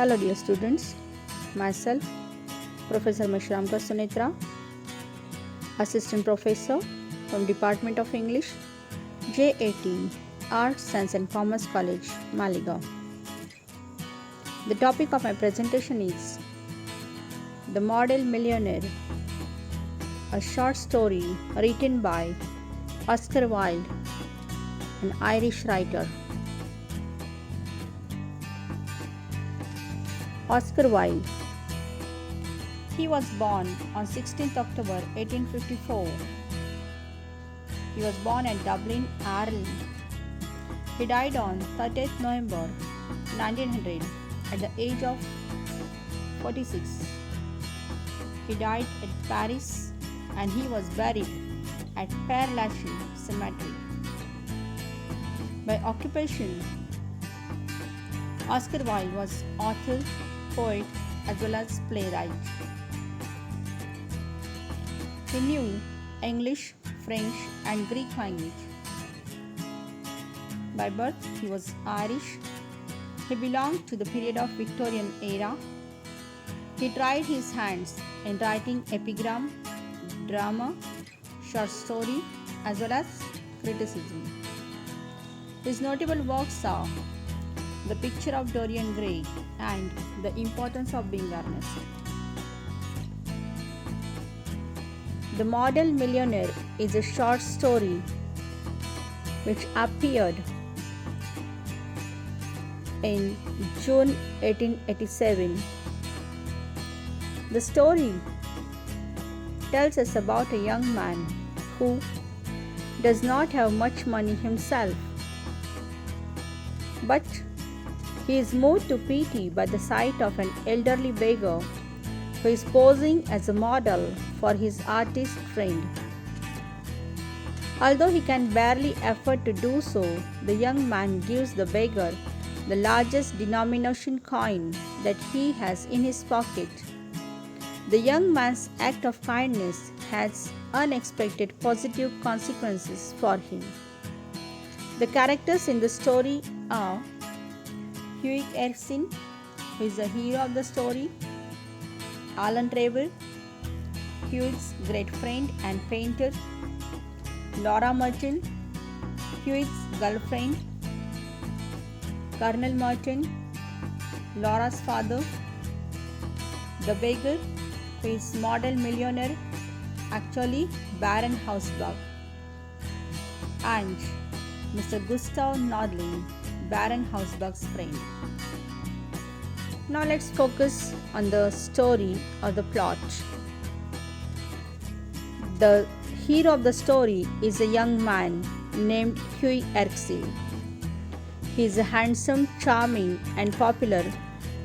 Hello dear students, myself Professor Mishramkar Sunitra, Assistant Professor from Department of English, JAT, Arts, Science and Commerce College, Maligaon. The topic of my presentation is The Model Millionaire, a short story written by Oscar Wilde, an Irish writer. Oscar Wilde. He was born on 16th October 1854. He was born at Dublin, Ireland. He died on 30th November 1900 at the age of 46. He died at Paris and he was buried at Père Lachaise Cemetery. By occupation, Oscar Wilde was author, poet, as well as playwright. He knew English, French, and Greek language. By birth, he was Irish. He belonged to the period of Victorian era. He tried his hands in writing epigram, drama, short story, as well as criticism. His notable works are The Picture of Dorian Gray and The Importance of Being Earnest. The Model Millionaire is a short story which appeared in June 1887. The story tells us about a young man who does not have much money himself, but he is moved to pity by the sight of an elderly beggar who is posing as a model for his artist friend. Although he can barely afford to do so, the young man gives the beggar the largest denomination coin that he has in his pocket. The young man's act of kindness has unexpected positive consequences for him. The characters in the story are Hughie Erskine, who is the hero of the story, Alan Trevor, Hughie's great friend and painter, Laura Merton, Hughie's girlfriend, Colonel Merton, Laura's father, the beggar, who is model millionaire, actually Baron Hausbach, and Mr. Gustav Nordling, Baron Hausbach's friend. Now let's focus on the story or the plot. The hero of the story is a young man named Hughie Erskine. He is handsome, charming, and popular,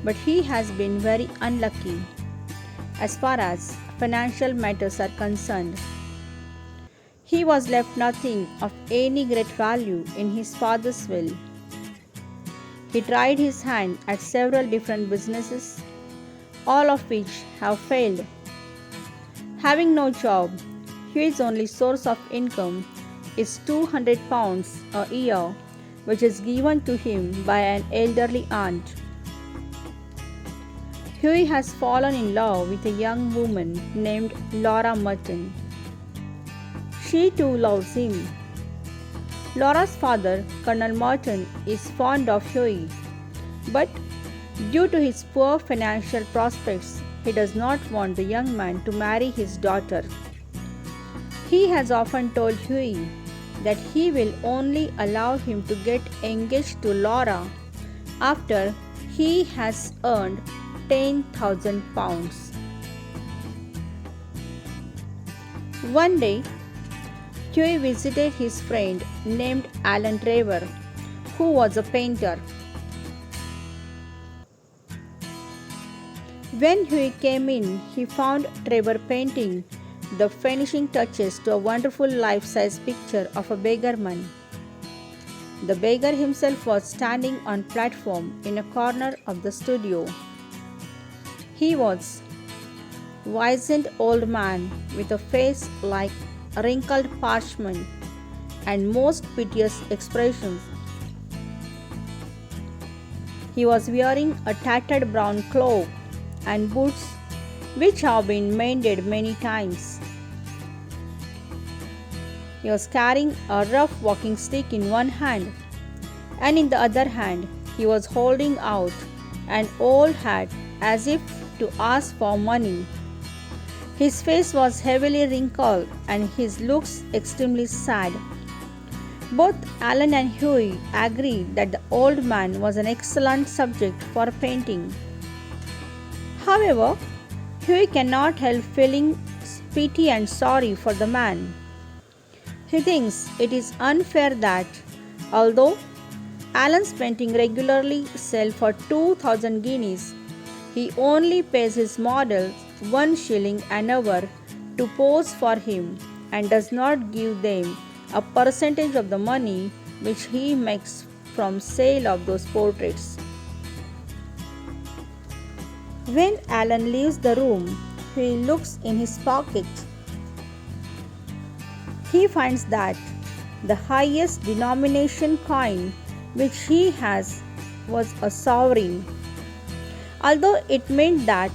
but he has been very unlucky as far as financial matters are concerned. He was left nothing of any great value in his father's will. He tried his hand at several different businesses, all of which have failed. Having no job, Hughie's only source of income is £200 a year, which is given to him by an elderly aunt. Hughie has fallen in love with a young woman named Laura Merton. She too loves him. Laura's father, Colonel Merton, is fond of Hughie, but due to his poor financial prospects, he does not want the young man to marry his daughter. He has often told Hughie that he will only allow him to get engaged to Laura after he has earned £10,000. One day, Hughie visited his friend named Alan Trevor, who was a painter. When Hughie came in, he found Trevor painting the finishing touches to a wonderful life-size picture of a beggarman. The beggar himself was standing on platform in a corner of the studio. He was a wizened old man with a face like wrinkled parchment and most piteous expressions. He was wearing a tattered brown cloak and boots which have been mended many times. He was carrying a rough walking stick in one hand, and in the other hand he was holding out an old hat as if to ask for money. His face was heavily wrinkled and his looks extremely sad. Both Alan and Huey agreed that the old man was an excellent subject for painting. However, Huey cannot help feeling pity and sorry for the man. He thinks it is unfair that, although Alan's painting regularly sell for 2,000 guineas, he only pays his models 1 shilling an hour to pose for him and does not give them a percentage of the money which he makes from sale of those portraits. When Alan leaves the room, he looks in his pocket. He finds that the highest denomination coin which he has was a sovereign. Although it meant that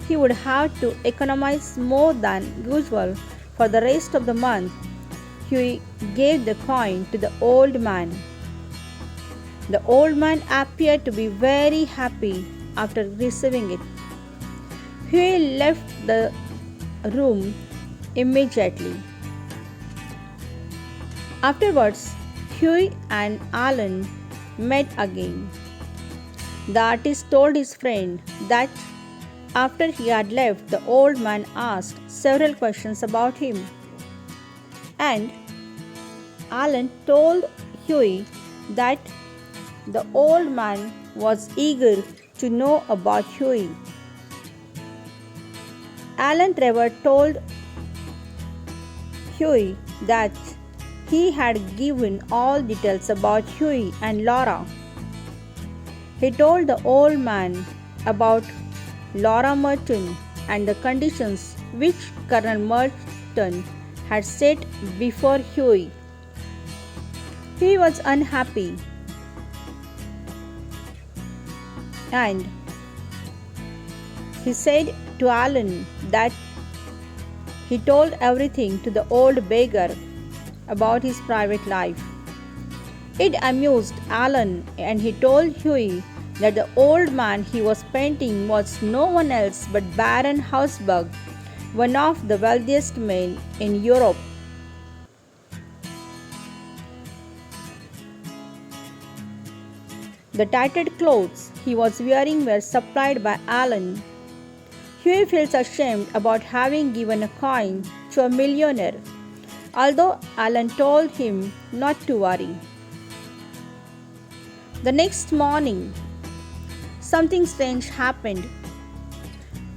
he would have to economize more than usual for the rest of the month, Huey gave the coin to the old man. The old man appeared to be very happy after receiving it. Huey left the room immediately. Afterwards, Huey and Alan met again. The artist told his friend that after he had left, the old man asked several questions about him. And Alan told Huey that the old man was eager to know about Huey. Alan Trevor told Huey that he had given all details about Huey and Laura. He told the old man about Laura Merton and the conditions which Colonel Merton had set before Huey. He was unhappy and he said to Alan that he told everything to the old beggar about his private life. It amused Alan and he told Huey that the old man he was painting was no one else but Baron Hausberg, one of the wealthiest men in Europe. The tattered clothes he was wearing were supplied by Alan. Huey feels ashamed about having given a coin to a millionaire, although Alan told him not to worry. The next morning, something strange happened.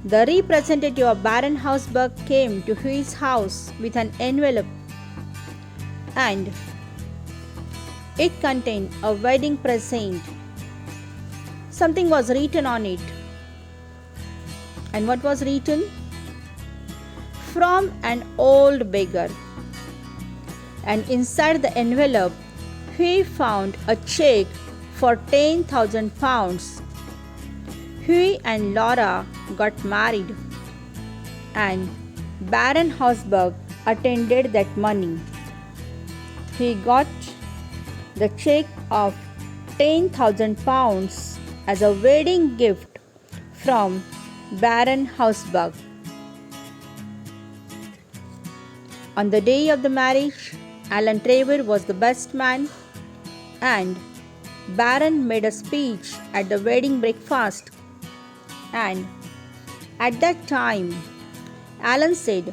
The representative of Baron Hausberg came to Huey's house with an envelope, and it contained a wedding present. Something was written on it. And what was written? From an old beggar. And inside the envelope, Huey found a check for £10,000. Huey and Laura got married, and Baron Hausberg attended that money. He got the check of £10,000 as a wedding gift from Baron Hausberg. On the day of the marriage, Alan Trevor was the best man, and Baron made a speech at the wedding breakfast. And at that time, Alan said,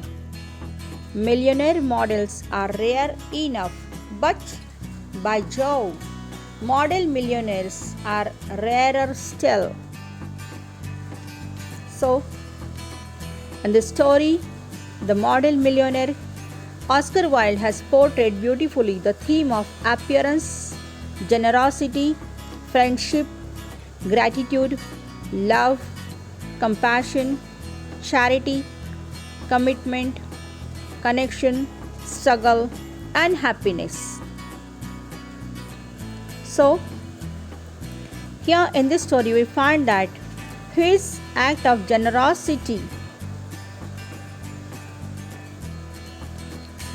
"Millionaire models are rare enough, but by Jove, model millionaires are rarer still." So, in the story, The Model Millionaire, Oscar Wilde has portrayed beautifully the theme of appearance, generosity, friendship, gratitude, love, compassion, charity, commitment, connection, struggle, and happiness. So, Here in this story, we find that his act of generosity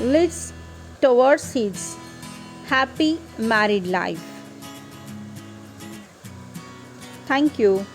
leads towards his happy married life. Thank you.